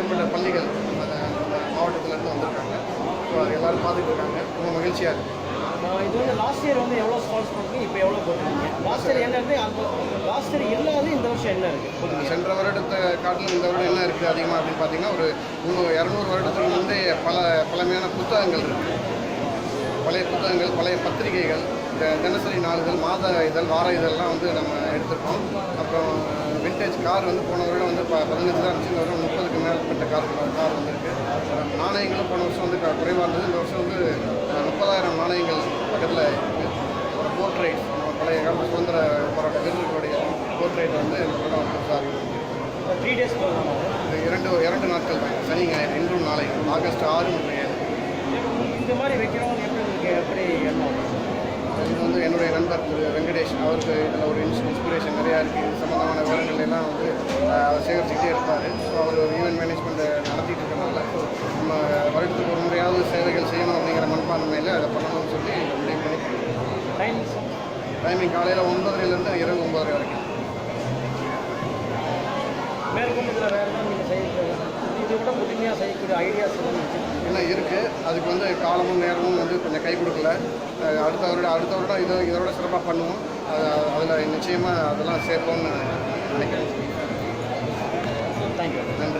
மேற்பட்ட பள்ளிகள் மாவட்டத்திலேருந்து வந்திருக்காங்க. ஸோ அது எல்லோரும் பார்த்துட்டு இருக்காங்க. ரொம்ப மகிழ்ச்சியாக இருக்குது. இது வந்து லாஸ்ட் இயர் வந்து எவ்வளோ ஸ்பான்ஸ் பண்ணுறீங்க, இப்போ எவ்வளோ போட்டுருக்கீங்க? லாஸ்ட் இயர் என்ன இருக்குது, அந்த லாஸ்ட் இயர் இல்லாத இந்த வருஷம் என்ன இருக்குது? சென்ற வருடத்தை காட்டிலும் இந்த வருடம் என்ன இருக்குது அதிகமாக அப்படின்னு பார்த்தீங்கன்னா, ஒரு 200 வருடத்துக்கு முந்தைய பழமையான புத்தகங்கள் இருக்குது. பழைய புத்தகங்கள், பழைய பத்திரிகைகள், தினசரி நாளிதழ், மாத இதழ், வார இதழ்லாம் வந்து நம்ம எடுத்துருக்கோம். அப்புறம் விண்டேஜ் கார் வந்து போன வருடம் வந்து 15 தான் இருந்துச்சு. இந்த வருடம் 30க்கு மேற்பட்ட கார் வந்திருக்கு. நாணயங்களும் போன வருஷம் வந்து குறைவாக இருந்தது. இந்த வருஷம் வந்து 30,000 நாணயங்கள் பக்கத்தில் இருக்குது. ஒரு போர்ட்ரைட், நம்ம பழைய காலத்து சுதந்திர போராட்ட வீரர்களுடைய போர்ட்ரைட் வந்து இந்த வருடம் புதுசாக இருக்குது. 3 days இரண்டு நாட்கள் தான், சனி ஞாயிறு, இன்றும் நாளை, ஆகஸ்ட் 6 மற்றும் 7. இந்த மாதிரி வைக்கிறவங்க எப்படி எண்ணம்? இது வந்து என்னுடைய நண்பர் திரு வெங்கடேஷ், அவருக்கு இதில் ஒரு இன்ஸ்பிரேஷன் நிறையா இருக்குது. இது சம்மந்தமான விவரங்கள் எல்லாம் வந்து அவர் சேகரிச்சுக்கிட்டே இருப்பார். ஸோ அவர் ஈவெண்ட் மேனேஜ்மெண்ட்டை நடத்திட்டு இருக்கிறனால நம்ம வருடத்துக்கு ஒரு முறையாவது சேவைகள் செய்யணும் அப்படிங்கிற மனப்பான்மையில் அதை பண்ணணும்னு சொல்லி முடிவு பண்ணி டைமிங் காலையில் 9:00 இரவு 9:30 வரைக்கும். மேற்கொண்டு இதில் வேறு எதாவது நீங்கள் இதை விட புதுமையாக செய்யக்கூடிய ஐடியாஸ் என்ன இருக்குது, அதுக்கு வந்து காலமும் நேரமும் வந்து கொஞ்சம் கை கொடுக்கல. அடுத்த வருடம் இதோட சிறப்பாக பண்ணுவோம். அதில் நிச்சயமாக அதெல்லாம் சேர்ப்போம்னு நினைக்கிறேன். தேங்க்யூ. நன்றி.